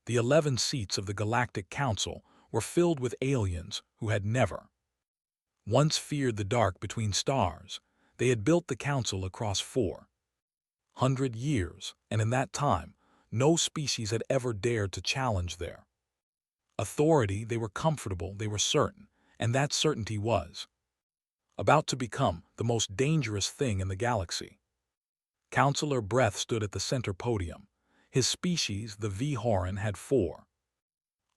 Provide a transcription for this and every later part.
The 11 seats of the Galactic Council were filled with aliens who had never once feared the dark between stars. They had built the council across 400 years, and in that time, no species had ever dared to challenge their authority. They were comfortable, they were certain, and that certainty was about to become the most dangerous thing in the galaxy. Counselor Breath stood at the center podium. His species, the V-Horan, had 4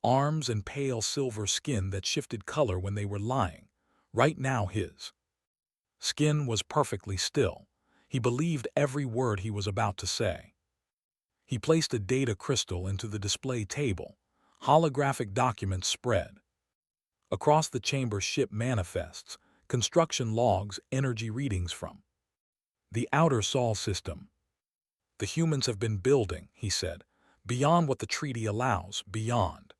arms and pale silver skin that shifted color when they were lying. Right now his skin was perfectly still. He believed every word he was about to say. He placed a data crystal into the display table. Holographic documents spread across the chamber: ship manifests, construction logs, energy readings from the outer Sol system. The humans have been building, he said, beyond what the treaty allows, beyond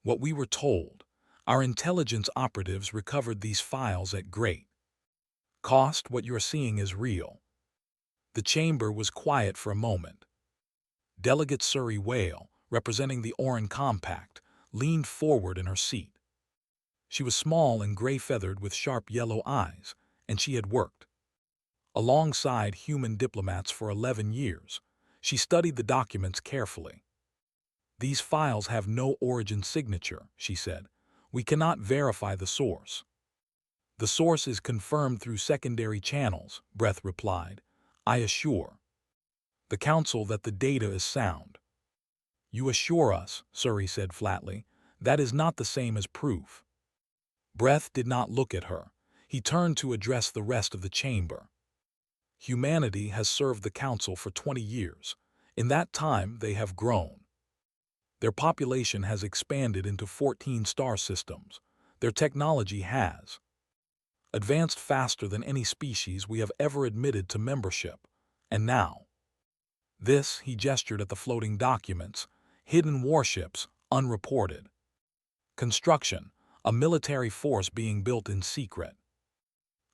what we were told. Our intelligence operatives recovered these files at great cost. What you're seeing is real. The chamber was quiet for a moment. Delegate Suri Whale, representing the Oran Compact, leaned forward in her seat. She was small and gray-feathered with sharp yellow eyes, and she had worked alongside human diplomats for 11 years. She studied the documents carefully. These files have no origin signature, she said. We cannot verify the source. The source is confirmed through secondary channels, Breath replied. I assure the Council that the data is sound. You assure us, Suri said flatly. That is not the same as proof. Breath did not look at her. He turned to address the rest of the chamber. Humanity has served the Council for 20 years. In that time, they have grown. Their population has expanded into 14 star systems. Their technology has advanced faster than any species we have ever admitted to membership. And now, this, he gestured at the floating documents, hidden warships, unreported construction, a military force being built in secret.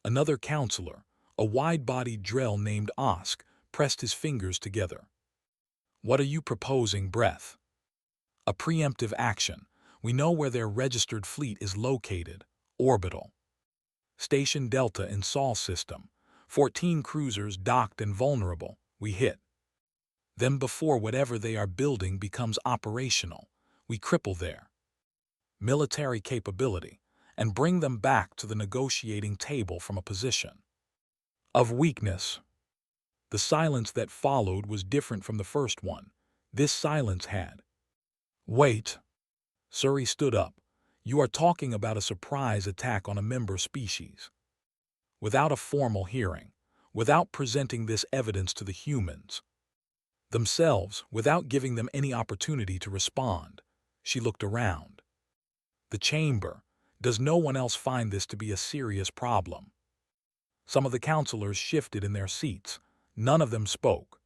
Another counselor, a wide-bodied Drell named Osk, pressed his fingers together. What are you proposing, Breath? A preemptive action. We know where their registered fleet is located. Orbital Station Delta in Sol system. 14 cruisers docked and vulnerable. We hit them before whatever they are building becomes operational. We cripple their military capability and bring them back to the negotiating table from a position of weakness. The silence that followed was different from the first one. This silence had Wait. Suri stood up. You are talking about a surprise attack on a member species. Without a formal hearing, without presenting this evidence to the humans themselves, without giving them any opportunity to respond. She looked around the chamber. Does no one else find this to be a serious problem? Some of the counselors shifted in their seats. None of them spoke.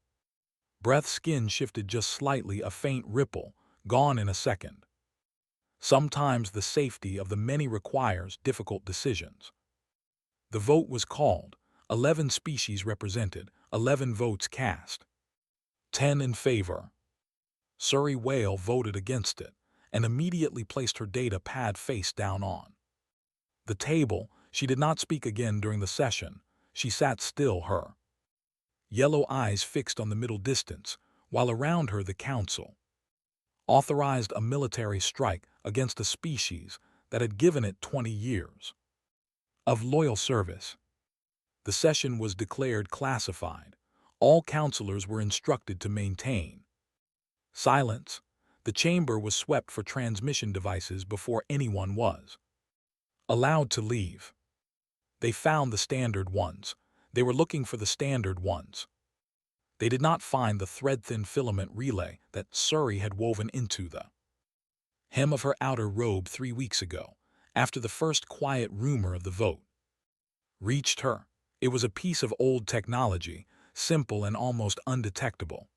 Breath's skin shifted just slightly, a faint ripple, gone in a second. Sometimes the safety of the many requires difficult decisions. The vote was called. 11 species represented, 11 votes cast. 10 in favor. Suri Whale voted against it and immediately placed her data pad face down on the table. She did not speak again during the session. She sat still, her yellow eyes fixed on the middle distance, while around her the council authorized a military strike against a species that had given it 20 years of loyal service. The session was declared classified. All counselors were instructed to maintain silence. The chamber was swept for transmission devices before anyone was allowed to leave. They found the standard ones. They were looking for the standard ones. They did not find the thread-thin filament relay that Suri had woven into the hem of her outer robe 3 weeks ago, after the first quiet rumor of the vote reached her. It was a piece of old technology, simple and almost undetectable.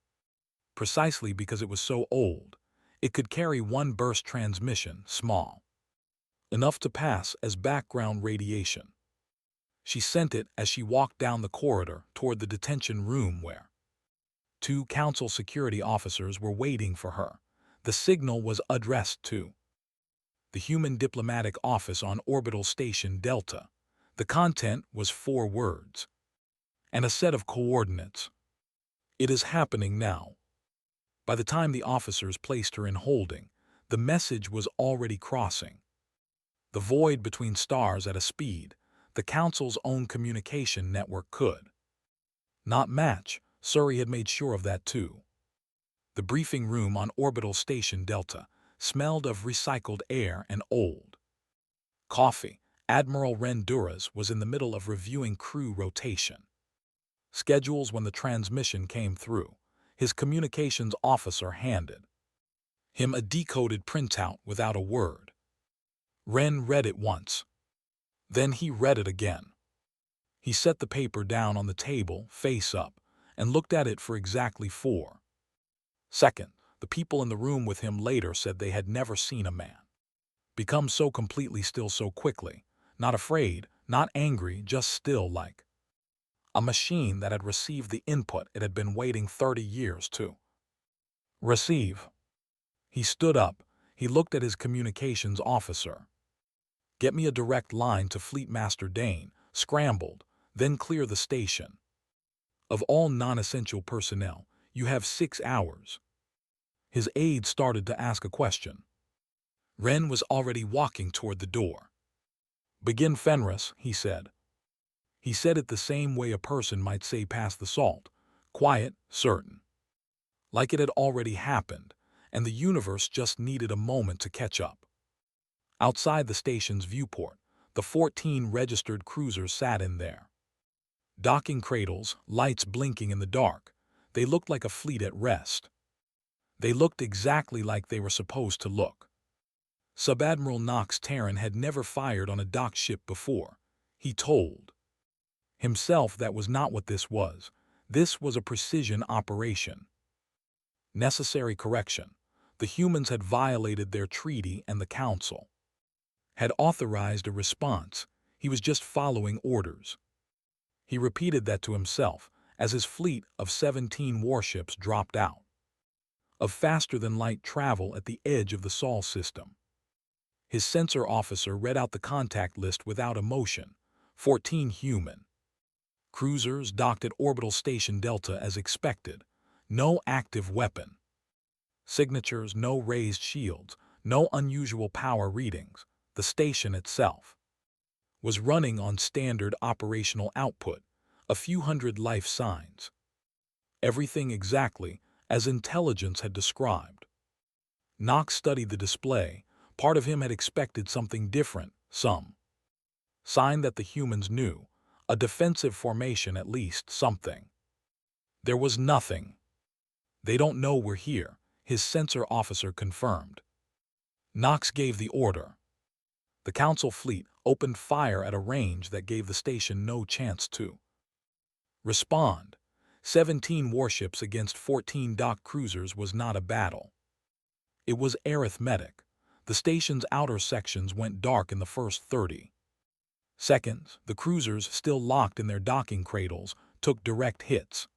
Precisely because it was so old, it could carry one burst transmission, small enough to pass as background radiation. She sent it as she walked down the corridor toward the detention room where 2 council security officers were waiting for her. The signal was addressed to the Human Diplomatic Office on Orbital Station Delta. The content was 4 words and a set of coordinates. It is happening now. By the time the officers placed her in holding, the message was already crossing the void between stars at a speed the Council's own communication network could not match. Surrey had made sure of that too. The briefing room on Orbital Station Delta smelled of recycled air and old coffee. Admiral Ren Duras was in the middle of reviewing crew rotation schedules when the transmission came through. His communications officer handed him a decoded printout without a word. Ren read it once. Then he read it again. He set the paper down on the table, face up, and looked at it for exactly 4 seconds. The people in the room with him later said they had never seen a man become so completely still so quickly. Not afraid, not angry, just still, like a machine that had received the input it had been waiting 30 years to receive. He stood up. He looked at his communications officer. "Get me a direct line to Fleet Master Dane," scrambled, "then clear the station. Of all non-essential personnel, you have 6 hours. His aide started to ask a question. Ren was already walking toward the door. "Begin, Fenris," he said. He said it the same way a person might say pass the salt, quiet, certain. Like it had already happened, and the universe just needed a moment to catch up. Outside the station's viewport, the 14 registered cruisers sat in there. Docking cradles, lights blinking in the dark, they looked like a fleet at rest. They looked exactly like they were supposed to look. Subadmiral Knox Terran had never fired on a dock ship before. He told himself that was not what this was. This was a precision operation. Necessary correction. The humans had violated their treaty and the Council had authorized a response. He was just following orders. He repeated that to himself as his fleet of 17 warships dropped out of faster-than-light travel at the edge of the Sol system. His sensor officer read out the contact list without emotion. 14 human cruisers docked at Orbital Station Delta as expected. No active weapon signatures, no raised shields, no unusual power readings. The station itself was running on standard operational output, a few hundred life signs. Everything exactly as intelligence had described. Knox studied the display. Part of him had expected something different, some sign that the humans knew, a defensive formation at least, something. There was nothing. "They don't know we're here," his sensor officer confirmed. Knox gave the order. The Council fleet opened fire at a range that gave the station no chance to respond. 17 warships against 14 dock cruisers was not a battle. It was arithmetic. The station's outer sections went dark in the first 30 seconds. The cruisers, still locked in their docking cradles, took direct hits.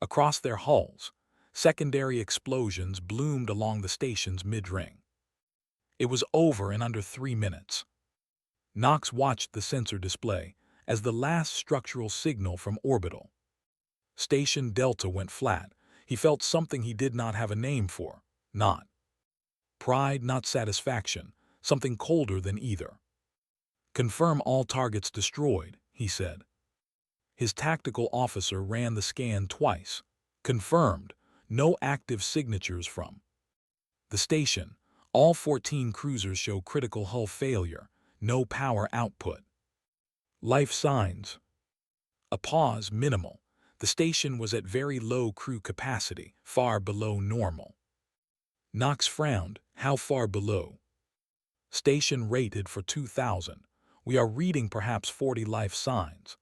Across their hulls, secondary explosions bloomed along the station's mid-ring. It was over in under 3 minutes. Knox watched the sensor display as the last structural signal from orbital Station Delta went flat. He felt something he did not have a name for. Not pride, not satisfaction, something colder than either. "Confirm all targets destroyed," he said. His tactical officer ran the scan twice. Confirmed. No active signatures from the station. All 14 cruisers show critical hull failure. No power output. Life signs. A pause, minimal. The station was at very low crew capacity, far below normal. Knox frowned. How far below? Station rated for 2,000. We are reading perhaps 40 life signs.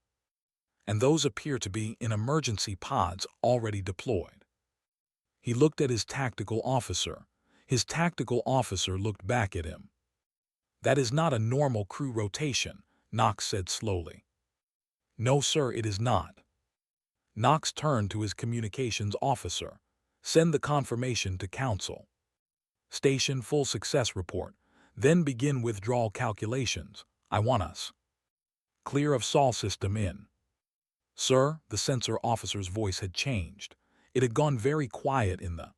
And those appear to be in emergency pods already deployed. He looked at his tactical officer. His tactical officer looked back at him. "That is not a normal crew rotation," Knox said slowly. "No, sir, it is not." Knox turned to his communications officer. "Send the confirmation to Council." Station full success report. Then begin withdrawal calculations. I want us clear of Sol system in. Sir, the sensor officer's voice had changed. It had gone very quiet in the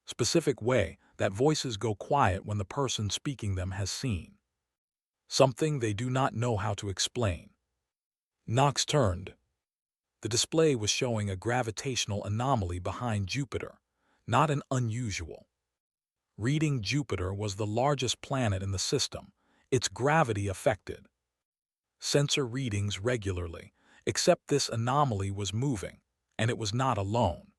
specific way that voices go quiet when the person speaking them has seen something they do not know how to explain. Knox turned. The display was showing a gravitational anomaly behind Jupiter, not an unusual reading. Jupiter was the largest planet in the system. Its gravity affected sensor readings regularly, except this anomaly was moving, and it was not alone.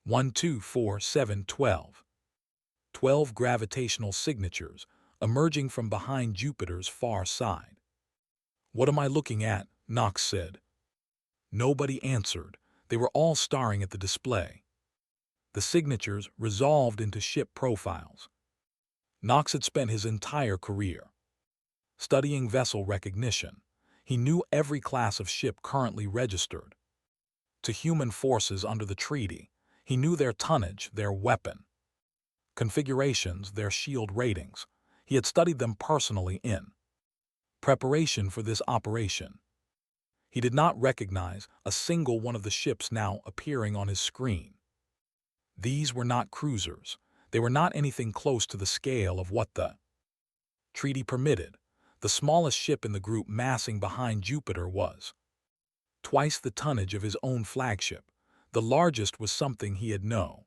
1, 2, 4, 7, 12. 12 gravitational signatures emerging from behind Jupiter's far side. What am I looking at? Knox said. Nobody answered. They were all staring at the display. The signatures resolved into ship profiles. Knox had spent his entire career studying vessel recognition. He knew every class of ship currently registered to human forces under the treaty. He knew their tonnage, their weapon configurations, their shield ratings. He had studied them personally in preparation for this operation. He did not recognize a single one of the ships now appearing on his screen. These were not cruisers. They were not anything close to the scale of what the treaty permitted. The smallest ship in the group massing behind Jupiter was twice the tonnage of his own flagship. The largest was something he had no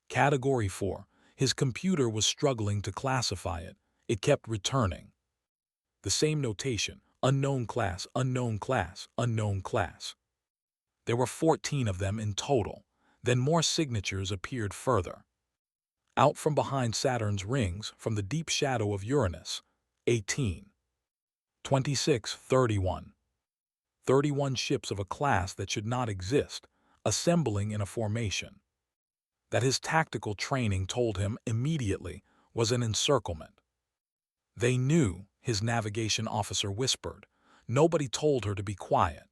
category for. His computer was struggling to classify it. It kept returning the same notation: unknown class, unknown class, unknown class. There were 14 of them in total. Then more signatures appeared further out from behind Saturn's rings, from the deep shadow of Uranus. 18, 26, 31. 31 ships of a class that should not exist, assembling in a formation that his tactical training told him immediately was an encirclement. They knew, his navigation officer whispered. Nobody told her to be quiet.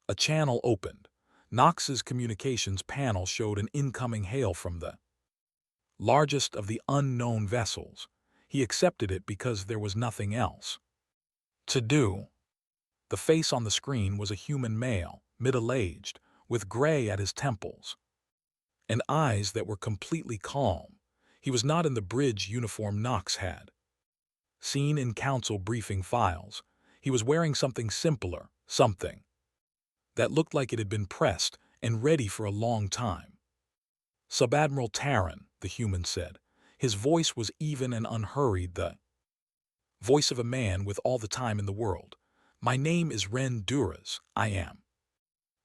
A channel opened. Knox's communications panel showed an incoming hail from the largest of the unknown vessels. He accepted it because there was nothing else to do. The face on the screen was a human male, middle-aged, with gray at his temples, and eyes that were completely calm. He was not in the bridge uniform Knox had seen in council briefing files. He was wearing something simpler, something that looked like it had been pressed and ready for a long time. Subadmiral Taryn, the human said. His voice was even and unhurried, the voice of a man with all the time in the world. My name is Ren Duras. I am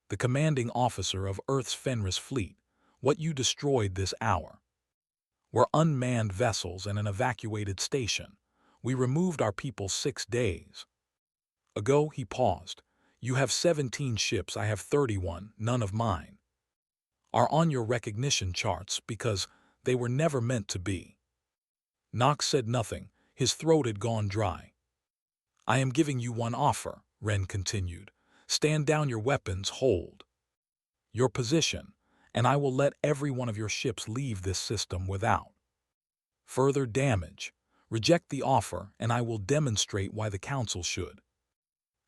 the commanding officer of Earth's Fenris fleet. What you destroyed this hour were unmanned vessels and an evacuated station. We removed our people 6 days ago. He paused. You have 17 ships, I have 31, none of mine are on your recognition charts because they were never meant to be. Knox said nothing. His throat had gone dry. I am giving you one offer, Ren continued. Stand down your weapons, hold your position, and I will let every one of your ships leave this system without further damage. Reject the offer, and I will demonstrate why the Council should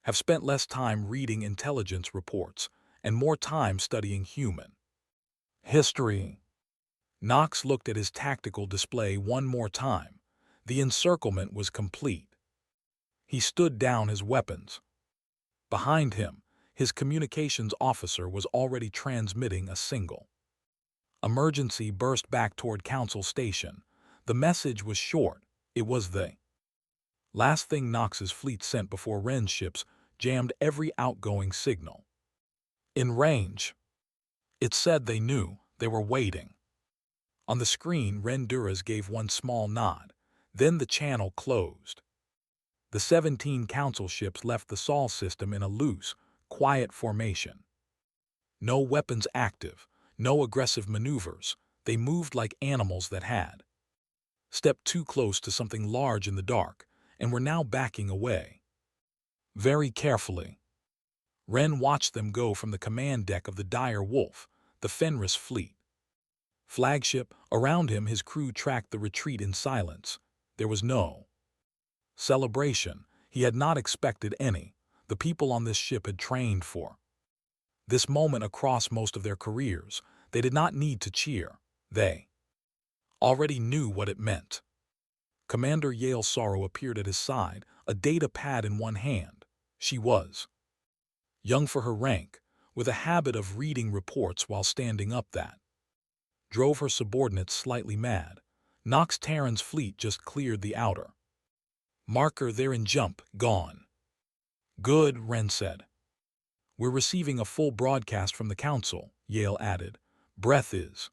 have spent less time reading intelligence reports and more time studying human history. Knox looked at his tactical display one more time. The encirclement was complete. He stood down his weapons. Behind him, his communications officer was already transmitting a single emergency burst back toward Council Station. The message was short. It was the last thing Knox's fleet sent before Ren's ships jammed every outgoing signal in range. It said they knew. They were waiting. On the screen, Ren Duras gave one small nod. Then the channel closed. The 17 Council ships left the Sol system in a loose, quiet formation. No weapons active, no aggressive maneuvers. They moved like animals that had stepped too close to something large in the dark and were now backing away. Very carefully, Ren watched them go from the command deck of the Dire Wolf, the Fenris fleet. Flagship, around him his crew tracked the retreat in silence. There was no celebration. He had not expected any. The people on this ship had trained for this moment across most of their careers. They did not need to cheer. They already knew what it meant. Commander Yale Sorrow appeared at his side, a data pad in one hand. She was young for her rank, with a habit of reading reports while standing up that drove her subordinates slightly mad. Nox Terran's fleet just cleared the outer marker. They're in jump, gone. Good, Wren said. We're receiving a full broadcast from the Council, Yale added. Breath is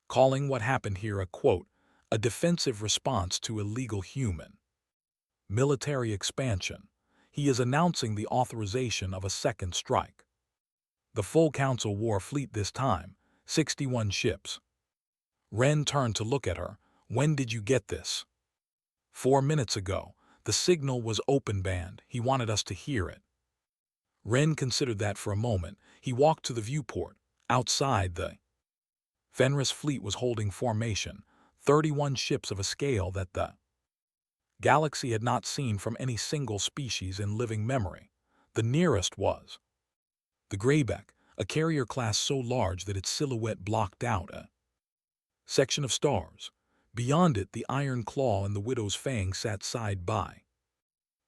calling what happened here a quote, a defensive response to illegal human military expansion. He is announcing the authorization of a second strike. The full Council War fleet this time, 61 ships. Wren turned to look at her. When did you get this? 4 minutes ago. The signal was open band. He wanted us to hear it. Wren considered that for a moment. He walked to the viewport. Outside, the Fenris fleet was holding formation, 31 ships of a scale that the galaxy had not seen from any single species in living memory. The nearest was the Greyback, a carrier class so large that its silhouette blocked out a section of stars. Beyond it, the Iron Claw and the Widow's Fang sat side by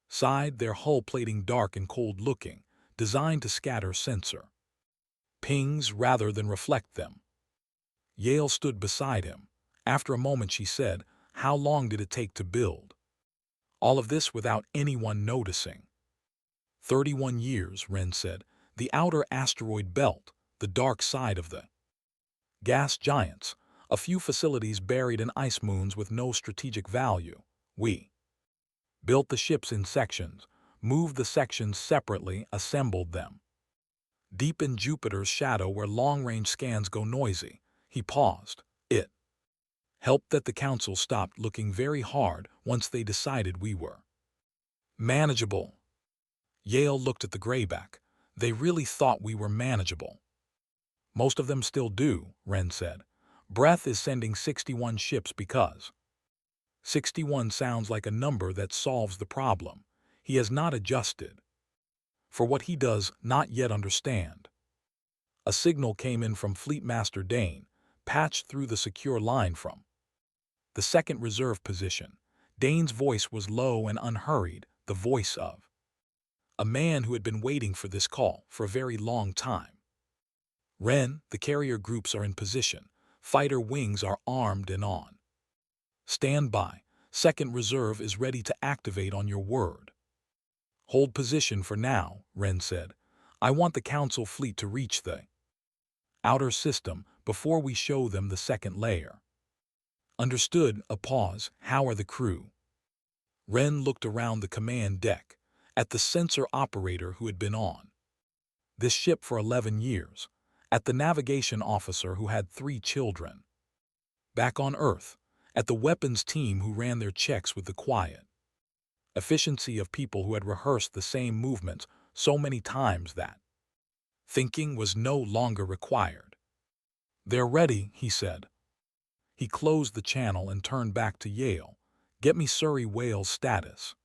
side, their hull plating dark and cold-looking, designed to scatter sensor pings rather than reflect them. Yale stood beside him. After a moment she said, "How long did it take to build all of this without anyone noticing?" 31 years, Wren said. The outer asteroid belt, the dark side of the gas giants, a few facilities buried in ice moons with no strategic value. We built the ships in sections, moved the sections separately, assembled them deep in Jupiter's shadow where long-range scans go noisy. He paused. It helped that the Council stopped looking very hard once they decided we were manageable. Yale looked at the Greyback. They really thought we were manageable. Most of them still do, Wren said. Breath is sending 61 ships because 61 sounds like a number that solves the problem. He has not adjusted for what he does not yet understand. A signal came in from Fleet Master Dane, patched through the secure line from the second reserve position. Dane's voice was low and unhurried, the voice of a man who had been waiting for this call for a very long time. Wren, the carrier groups are in position. Fighter wings are armed and on stand by. Second reserve is ready to activate on your word. Hold position for now, Wren said. I want the Council fleet to reach the outer system before we show them the second layer. Understood. A pause. How are the crew? Wren looked around the command deck, at the sensor operator who had been on this ship for 11 years, at the navigation officer who had 3 children back on Earth, at the weapons team who ran their checks with the quiet efficiency of people who had rehearsed the same movements so many times that thinking was no longer required. They're ready, he said. He closed the channel and turned back to Yale. Get me Surrey Whale's status.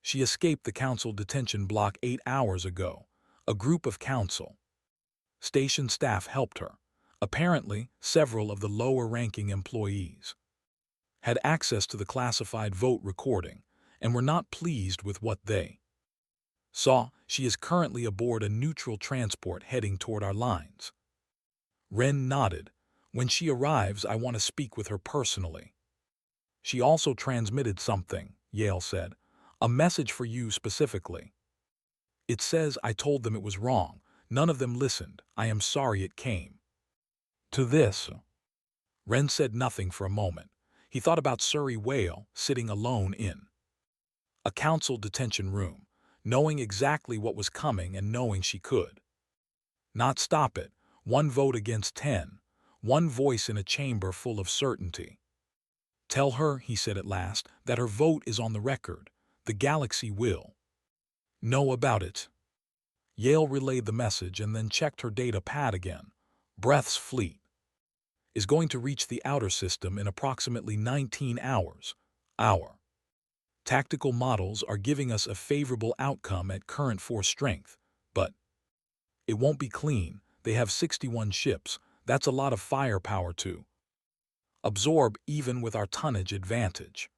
She escaped the Council detention block 8 hours ago. A group of Council station staff helped her. Apparently, several of the lower-ranking employees had access to the classified vote recording and were not pleased with what they saw. She is currently aboard a neutral transport heading toward our lines. Wren nodded. When she arrives, I want to speak with her personally. She also transmitted something, Yale said. A message for you specifically. It says I told them it was wrong. None of them listened. I am sorry it came to this. Wren said nothing for a moment. He thought about Surrey Whale sitting alone in a Council detention room, knowing exactly what was coming and knowing she could not stop it. 1 vote against 10. 1 voice in a chamber full of certainty. Tell her, he said at last, that her vote is on the record. The galaxy will know about it. Yale relayed the message and then checked her data pad again. Breath's fleet is going to reach the outer system in approximately 19 hours. Our tactical models are giving us a favorable outcome at current force strength, but it won't be clean. They have 61 ships. That's a lot of firepower to absorb even with our tonnage advantage.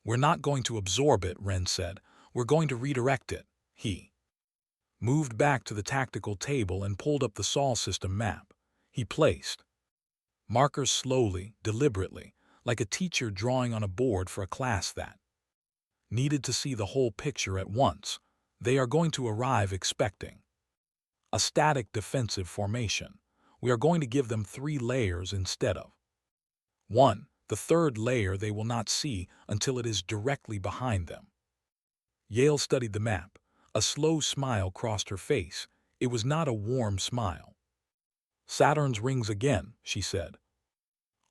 We're not going to absorb it, Ren said. We're going to redirect it. He moved back to the tactical table and pulled up the Sol system map. He placed markers slowly, deliberately, like a teacher drawing on a board for a class that needed to see the whole picture at once. They are going to arrive expecting a static defensive formation. We are going to give them 3 layers instead of 1. The third layer they will not see until it is directly behind them. Yale studied the map. A slow smile crossed her face. It was not a warm smile. Saturn's rings again, she said.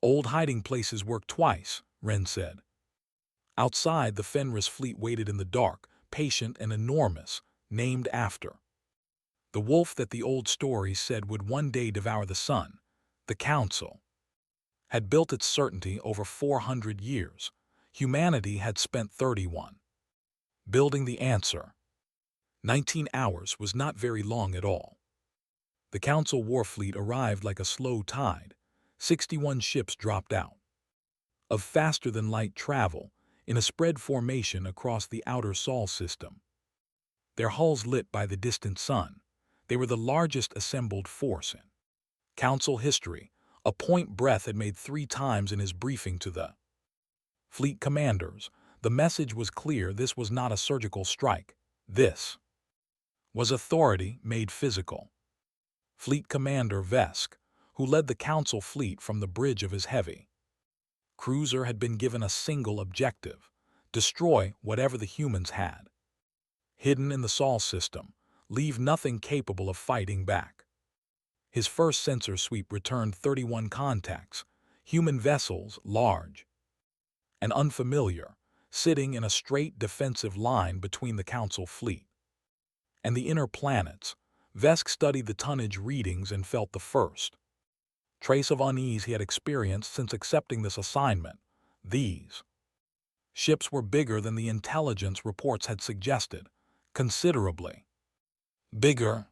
Old hiding places work twice, Ren said. Outside, the Fenris fleet waited in the dark, patient and enormous, named after the wolf that the old stories said would one day devour the sun. The Council had built its certainty over 400 years. Humanity had spent 31 building the answer. 19 hours was not very long at all. The Council war fleet arrived like a slow tide. 61 ships dropped out of faster-than-light travel in a spread formation across the outer Sol system. Their hulls lit by the distant sun. They were the largest assembled force in Council history, a point Breath had made 3 times in his briefing to the fleet commanders. The message was clear. This was not a surgical strike. This was authority made physical. Fleet Commander Vesk, who led the Council fleet from the bridge of his heavy cruiser, had been given a single objective: destroy whatever the humans had hidden in the Sol system, leave nothing capable of fighting back. His first sensor sweep returned 31 contacts, human vessels, large and unfamiliar, sitting in a straight defensive line between the Council fleet and the inner planets. Vesk studied the tonnage readings and felt the first trace of unease he had experienced since accepting this assignment. These ships were bigger than the intelligence reports had suggested, considerably bigger,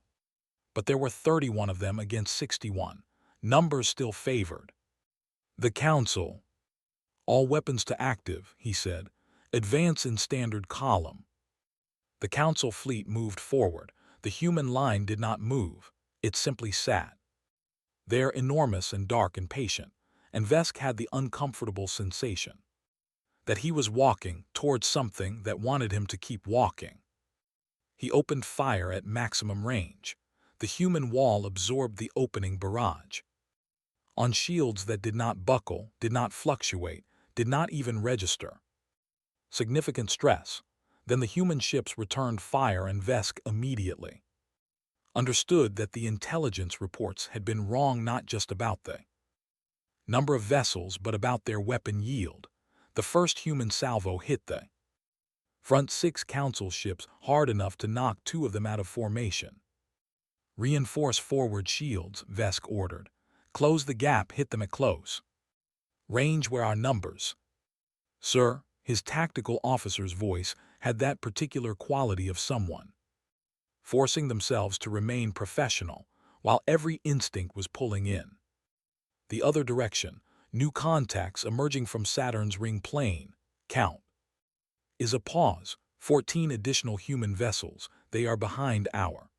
but there were 31 of them against 61. Numbers still favored the Council. All weapons to active, he said. Advance in standard column. The Council fleet moved forward. The human line did not move. It simply sat there, enormous and dark and patient, and Vesk had the uncomfortable sensation that he was walking towards something that wanted him to keep walking. He opened fire at maximum range. The human wall absorbed the opening barrage on shields that did not buckle, did not fluctuate, did not even register significant stress. Then the human ships returned fire, and Vesk immediately understood that the intelligence reports had been wrong, not just about the number of vessels but about their weapon yield. The first human salvo hit the front 6 Council ships hard enough to knock 2 of them out of formation. Reinforce forward shields, Vesk ordered. Close the gap, hit them at close range where our numbers. Sir, his tactical officer's voice had that particular quality of someone forcing themselves to remain professional while every instinct was pulling in the other direction. New contacts emerging from Saturn's ring plane. Count is a pause. 14 additional human vessels. They are behind our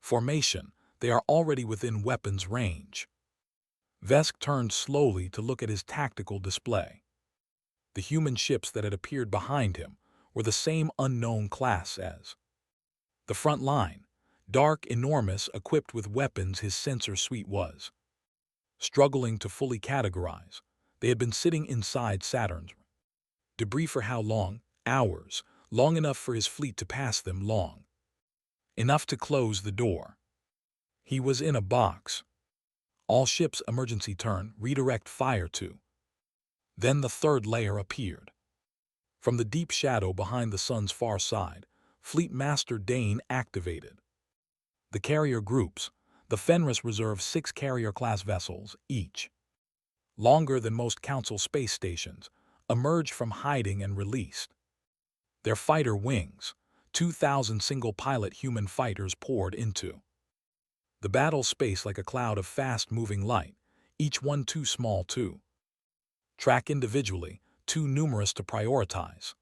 formation. They are already within weapons range. Vesk turned slowly to look at his tactical display. The human ships that had appeared behind him were the same unknown class as the front line, dark, enormous, equipped with weapons his sensor suite was struggling to fully categorize. They had been sitting inside Saturn's debris for how long? Hours. Long enough for his fleet to pass them, long enough to close the door. He was in a box. All ships emergency turn, redirect fire to. Then the third layer appeared. From the deep shadow behind the sun's far side, Fleet Master Dane activated the carrier groups. The Fenris reserved 6 carrier-class vessels, each longer than most Council space stations, emerged from hiding and released. Their fighter wings, 2,000 single-pilot human fighters poured into the battle space like a cloud of fast-moving light, each one too small to track individually, too numerous to prioritize.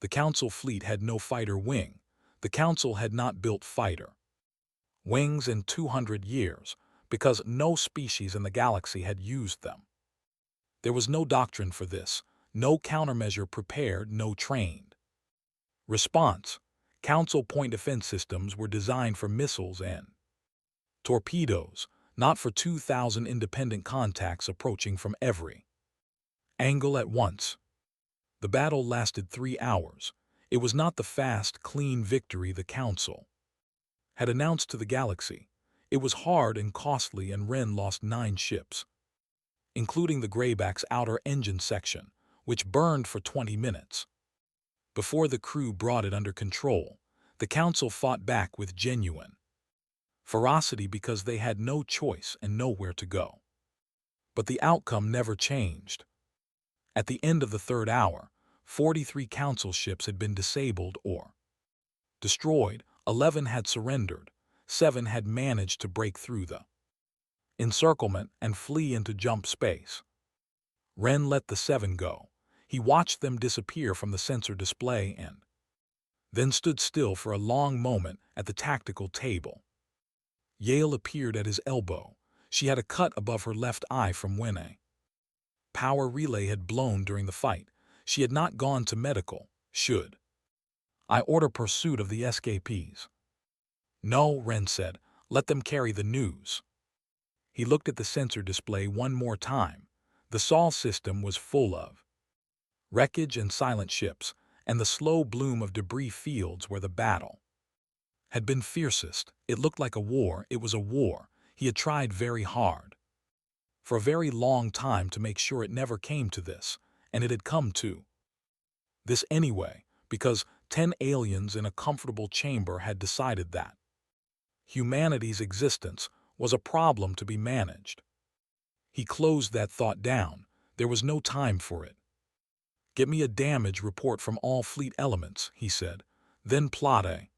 The Council fleet had no fighter wing. The Council had not built fighter wings in 200 years because no species in the galaxy had used them. There was no doctrine for this, no countermeasure prepared, no trained response. Council point defense systems were designed for missiles and torpedoes, not for 2,000 independent contacts approaching from every angle at once. The battle lasted 3 hours. It was not the fast, clean victory the Council had announced to the galaxy. It was hard and costly, and Ren lost 9 ships, including the Greyback's outer engine section, which burned for 20 minutes. Before the crew brought it under control, the Council fought back with genuine ferocity because they had no choice and nowhere to go. But the outcome never changed. At the end of the 3rd hour, 43 Council ships had been disabled or destroyed, 11 had surrendered, 7 had managed to break through the encirclement and flee into jump space. Ren let the 7 go. He watched them disappear from the sensor display and then stood still for a long moment at the tactical table. Yale appeared at his elbow. She had a cut above her left eye from when a power relay had blown during the fight. She had not gone to medical. Should I order pursuit of the escapees? No, Ren said. Let them carry the news. He looked at the sensor display one more time. The Sol system was full of wreckage and silent ships, and the slow bloom of debris fields where the battle had been fiercest. It looked like a war. It was a war. He had tried very hard for a very long time to make sure it never came to this, and it had come to this anyway, because 10 aliens in a comfortable chamber had decided that humanity's existence was a problem to be managed. He closed that thought down. There was no time for it. Get me a damage report from all fleet elements, he said. Then plot a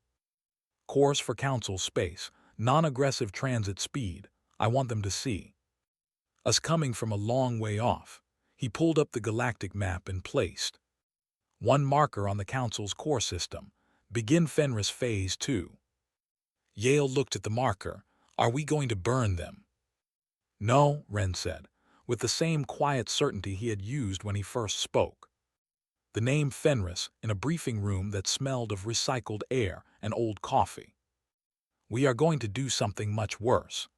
course for Council space, non-aggressive transit speed. I want them to see us coming from a long way off. He pulled up the galactic map and placed one marker on the Council's core system. Begin Fenris Phase 2. Yale looked at the marker. Are we going to burn them? No, Ren said, with the same quiet certainty he had used when he first spoke. The name Fenris in a briefing room that smelled of recycled air and old coffee. We are going to do something much worse.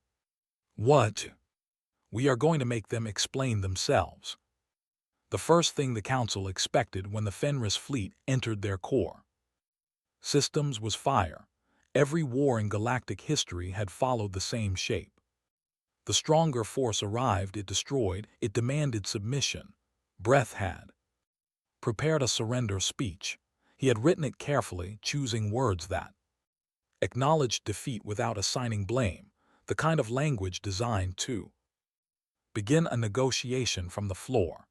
What? We are going to make them explain themselves. The first thing the Council expected when the Fenris fleet entered their core systems was fire. Every war in galactic history had followed the same shape. The stronger force arrived, it destroyed, it demanded submission. Breath had prepared a surrender speech. He had written it carefully, choosing words that acknowledged defeat without assigning blame, the kind of language designed to begin a negotiation from the floor.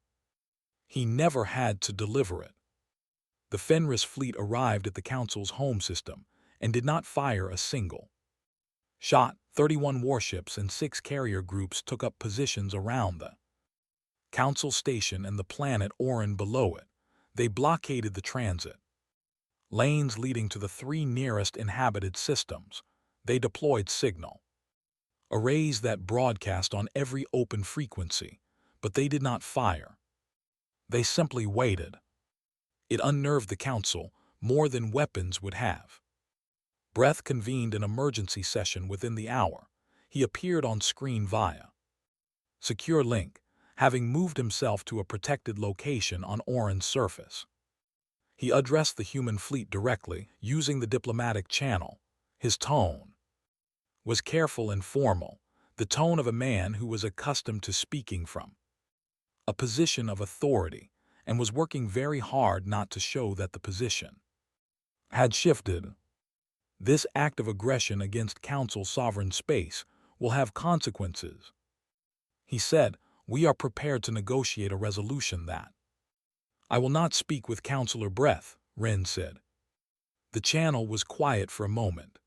He never had to deliver it. The Fenris fleet arrived at the Council's home system and did not fire a single shot. 31 warships and 6 carrier groups took up positions around the Council station and the planet Orin below it. They blockaded the transit lanes leading to the 3 nearest inhabited systems. They deployed signal arrays that broadcast on every open frequency, but they did not fire. They simply waited. It unnerved the Council more than weapons would have. Breath convened an emergency session within the hour. He appeared on screen via secure link, having moved himself to a protected location on Orin's surface. He addressed the human fleet directly, using the diplomatic channel. His tone was careful and formal, the tone of a man who was accustomed to speaking from a position of authority and was working very hard not to show that the position had shifted. This act of aggression against Council sovereign space will have consequences, he said, We are prepared to negotiate a resolution that. I will not speak with Counselor Breath, Wren said. The channel was quiet for a moment.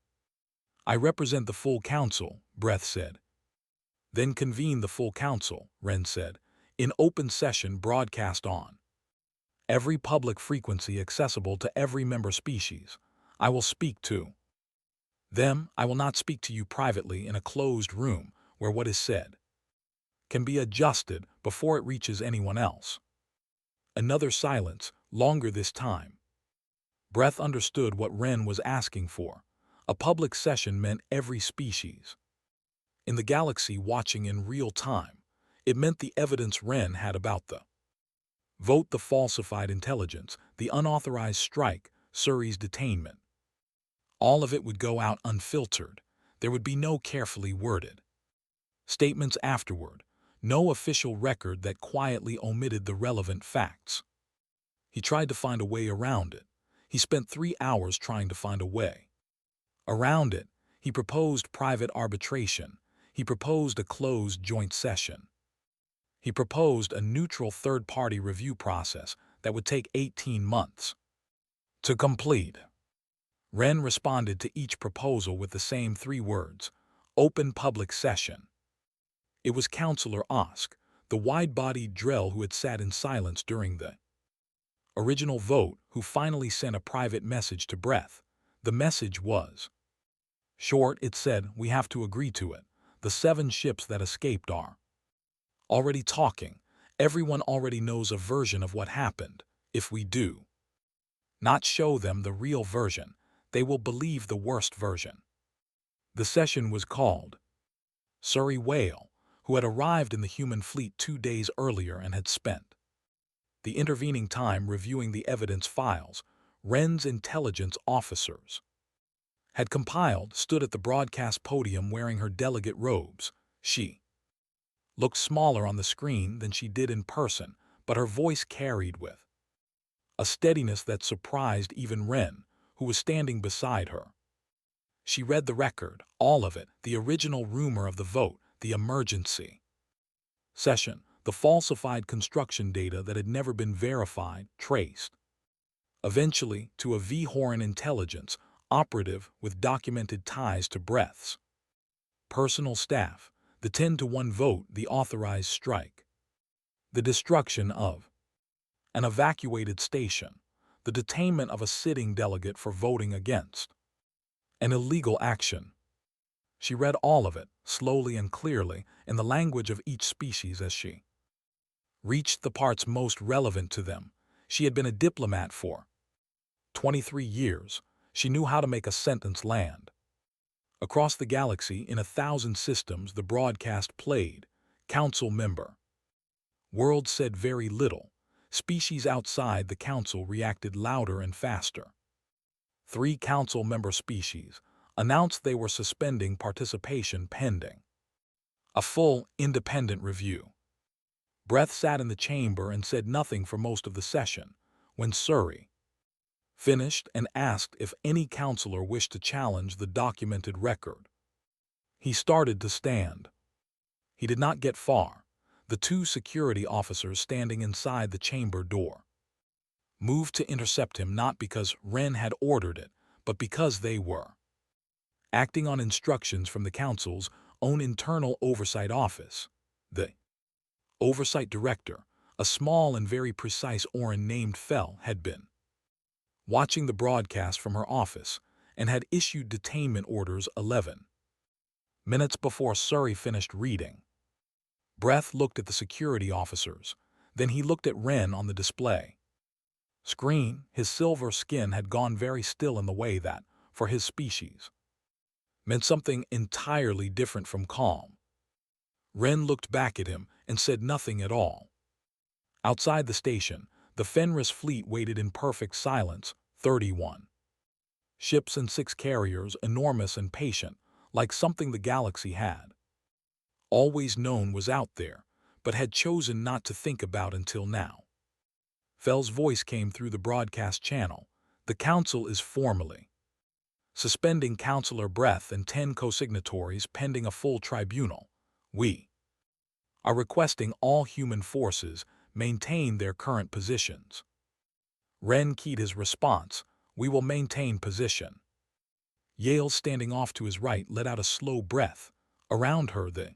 I represent the full council, Breath said. Then convene the full council, Wren said, in open session broadcast on every public frequency accessible to every member species. I will speak to them. I will not speak to you privately in a closed room where what is said can be adjusted before it reaches anyone else. Another silence, longer this time. Breath understood what Wren was asking for. A public session meant every species in the galaxy watching in real time. It meant the evidence Wren had about the vote, the falsified intelligence, the unauthorized strike, Suri's detainment. All of it would go out unfiltered. There would be no carefully worded statements afterward, no official record that quietly omitted the relevant facts. He tried to find a way around it. He spent 3 hours trying to find a way around it. He proposed private arbitration. He proposed a closed joint session. He proposed a neutral third-party review process that would take 18 months to complete. Wren responded to each proposal with the same 3 words: open public session. It was Counselor Osk, the wide-bodied Drell who had sat in silence during the original vote, who finally sent a private message to Breath. The message was short. It said, "We have to agree to it. The 7 ships that escaped are already talking. Everyone already knows a version of what happened. If we do not show them the real version, they will believe the worst version." The session was called Suri Whale, who had arrived in the human fleet 2 days earlier and had spent the intervening time reviewing the evidence files. Wren's intelligence officers had compiled, stood at the broadcast podium wearing her delegate robes. She looked smaller on the screen than she did in person, but her voice carried with a steadiness that surprised even Wren, who was standing beside her. She read the record, all of it, the original rumor of the vote, the emergency session, the falsified construction data that had never been verified, traced eventually to a V-Horan intelligence operative with documented ties to Breath's personal staff, the 10-to-1 vote, the authorized strike, the destruction of an evacuated station, the detainment of a sitting delegate for voting against an illegal action. She read all of it, slowly and clearly, in the language of each species as she reached the parts most relevant to them. She had been a diplomat for 23 years. She knew how to make a sentence land. Across the galaxy, in 1,000 systems, the broadcast played. Council member. World said very little. Species outside the council reacted louder and faster. 3 council member species announced they were suspending participation pending a full, independent review. Breath sat in the chamber and said nothing for most of the session. When Suri finished and asked if any counselor wished to challenge the documented record, he started to stand. He did not get far. The 2 security officers standing inside the chamber door moved to intercept him, not because Wren had ordered it, but because they were acting on instructions from the council's own internal oversight office. The oversight director, a small and very precise Orin named Fell, had been watching the broadcast from her office and had issued detainment orders 11 minutes before Suri finished reading. Breath looked at the security officers. Then he looked at Wren on the display screen. His silver skin had gone very still in the way that, for his species, meant something entirely different from calm. Wren looked back at him and said nothing at all. Outside the station, the Fenris fleet waited in perfect silence. 31 ships and 6 carriers, enormous and patient, like something the galaxy had always known was out there, but had chosen not to think about until now. Fell's voice came through the broadcast channel. The council is formally suspending Counselor Breath and 10 co-signatories pending a full tribunal. We are requesting all human forces maintain their current positions. Ren keyed his response, "We will maintain position." Yale, standing off to his right, let out a slow breath. Around her, the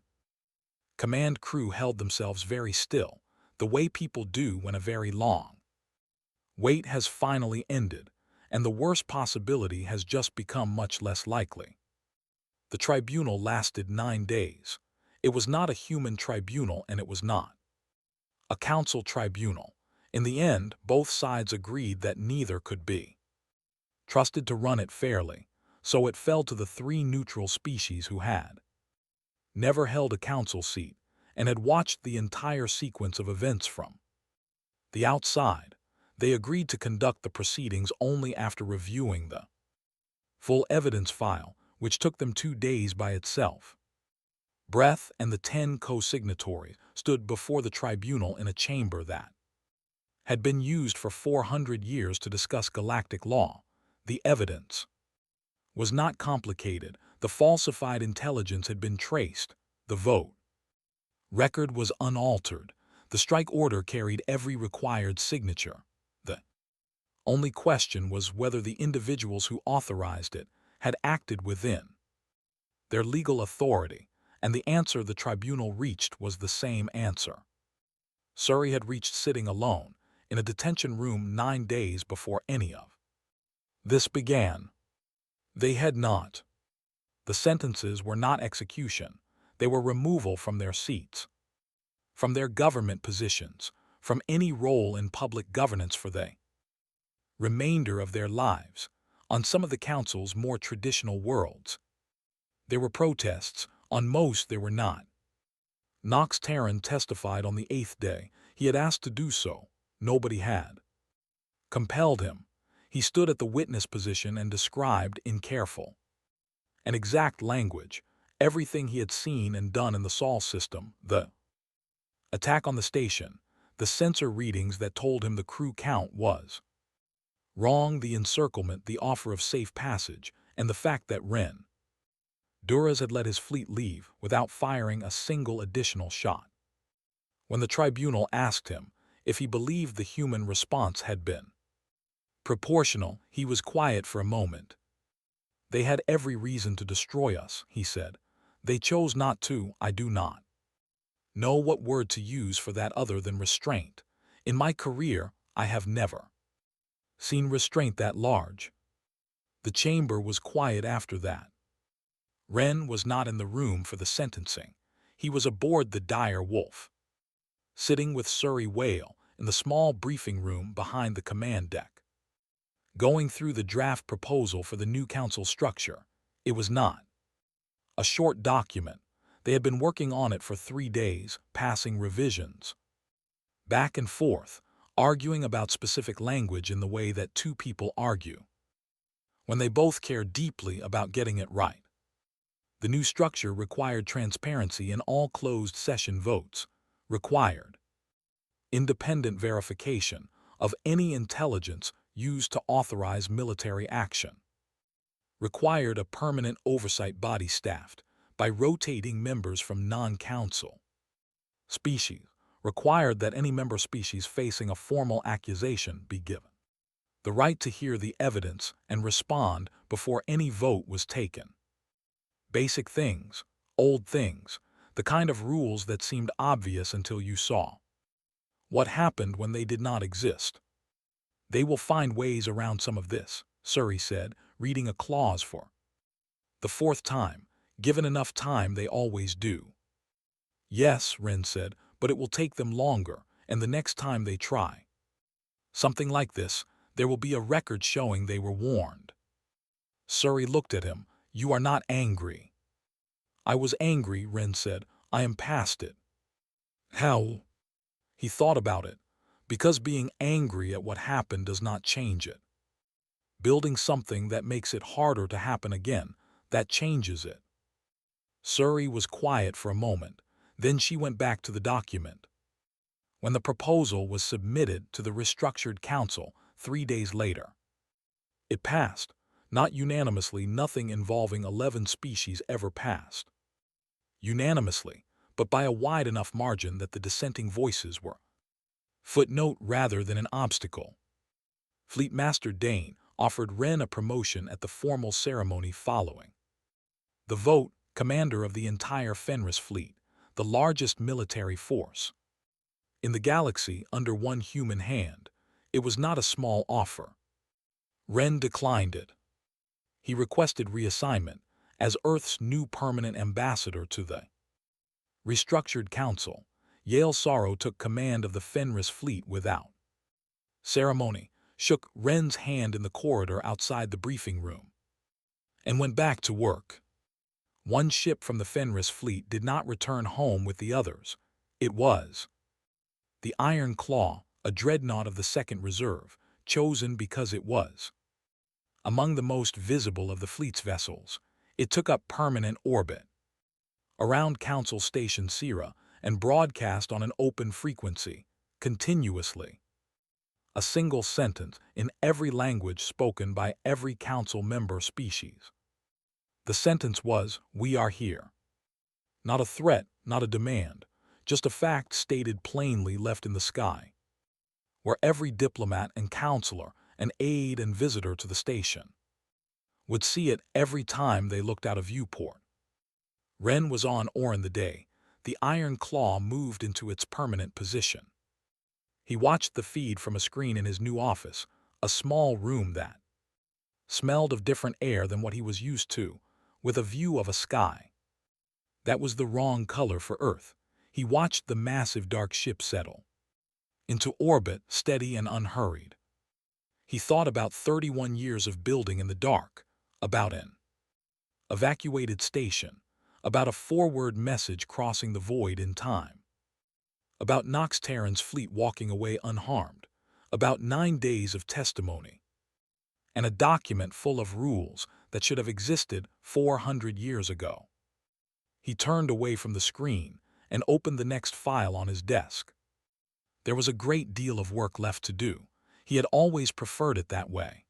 command crew held themselves very still, the way people do when a very long wait has finally ended, and the worst possibility has just become much less likely. The tribunal lasted 9 days. It was not a human tribunal, and it was not a council tribunal. In the end, both sides agreed that neither could be trusted to run it fairly, so it fell to the 3 neutral species who had never held a council seat and had watched the entire sequence of events from the outside. They agreed to conduct the proceedings only after reviewing the full evidence file, which took them 2 days by itself. Breath and the 10 co-signatories stood before the tribunal in a chamber that had been used for 400 years to discuss galactic law. The evidence was not complicated. The falsified intelligence had been traced. The vote record was unaltered. The strike order carried every required signature. The only question was whether the individuals who authorized it had acted within their legal authority, and the answer the tribunal reached was the same answer. Surrey had reached sitting alone in a detention room 9 days before any of this began. They had not. The sentences were not execution. They were removal from their seats, from their government positions, from any role in public governance for the remainder of their lives. On some of the council's more traditional worlds, there were protests. On most, there were not. Nox Terran testified on the 8th day. He had asked to do so. Nobody had compelled him. He stood at the witness position and described in careful and exact language everything he had seen and done in the Sol system, the attack on the station, the sensor readings that told him the crew count was wrong, the encirclement, the offer of safe passage, and the fact that Ren Duras had let his fleet leave without firing a single additional shot. When the tribunal asked him if he believed the human response had been proportional, he was quiet for a moment. "They had every reason to destroy us," he said. "They chose not to. I do not know what word to use for that other than restraint. In my career, I have never seen restraint that large." The chamber was quiet after that. Ren was not in the room for the sentencing. He was aboard the Dire Wolf, sitting with Surrey Whale in the small briefing room behind the command deck, going through the draft proposal for the new council structure. It was not a short document. They had been working on it for 3 days, passing revisions back and forth, arguing about specific language in the way that 2 people argue when they both care deeply about getting it right. The new structure required transparency in all closed session votes, required independent verification of any intelligence used to authorize military action, required a permanent oversight body staffed by rotating members from non-council species, required that any member species facing a formal accusation be given the right to hear the evidence and respond before any vote was taken. Basic things, old things, the kind of rules that seemed obvious until you saw what happened when they did not exist. "They will find ways around some of this," Surrey said, reading a clause for the 4th time. "Given enough time, they always do." "Yes," Ren said, "but it will take them longer, and the next time they try something like this, there will be a record showing they were warned." Surrey looked at him. "You are not angry." "I was angry," Ren said. "I am past it." "How?" He thought about it. "Because being angry at what happened does not change it. Building something that makes it harder to happen again, that changes it." Surrey was quiet for a moment. Then she went back to the document. When the proposal was submitted to the restructured council 3 days later, it passed. Not unanimously. Nothing involving 11 species ever passed unanimously, but by a wide enough margin that the dissenting voices were footnote rather than an obstacle. Fleet Master Dane offered Wren a promotion at the formal ceremony following the vote, commander of the entire Fenris fleet, the largest military force in the galaxy under one human hand. It was not a small offer. Wren declined it. He requested reassignment as Earth's new permanent ambassador to the restructured council. Yale Sorrow took command of the Fenris fleet without ceremony, shook Wren's hand in the corridor outside the briefing room, and went back to work. One ship from the Fenris fleet did not return home with the others. It was the Iron Claw, a dreadnought of the Second Reserve, chosen because it was among the most visible of the fleet's vessels. It took up permanent orbit around Council Station Sierra and broadcast on an open frequency, continuously. A single sentence in every language spoken by every council member species. The sentence was, "We are here." Not a threat, not a demand, just a fact stated plainly left in the sky, where every diplomat and counselor, and aide and visitor to the station would see it every time they looked out a viewport. Wren was on Orin the day the Iron Claw moved into its permanent position. He watched the feed from a screen in his new office, a small room that smelled of different air than what he was used to, with a view of a sky that was the wrong color for Earth. He watched the massive dark ship settle into orbit, steady and unhurried. He thought about 31 years of building in the dark, about an evacuated station, about a forward message crossing the void in time, about Nox Terran's fleet walking away unharmed, about 9 days of testimony, and a document full of rules that should have existed 400 years ago. He turned away from the screen and opened the next file on his desk. There was a great deal of work left to do. He had always preferred it that way.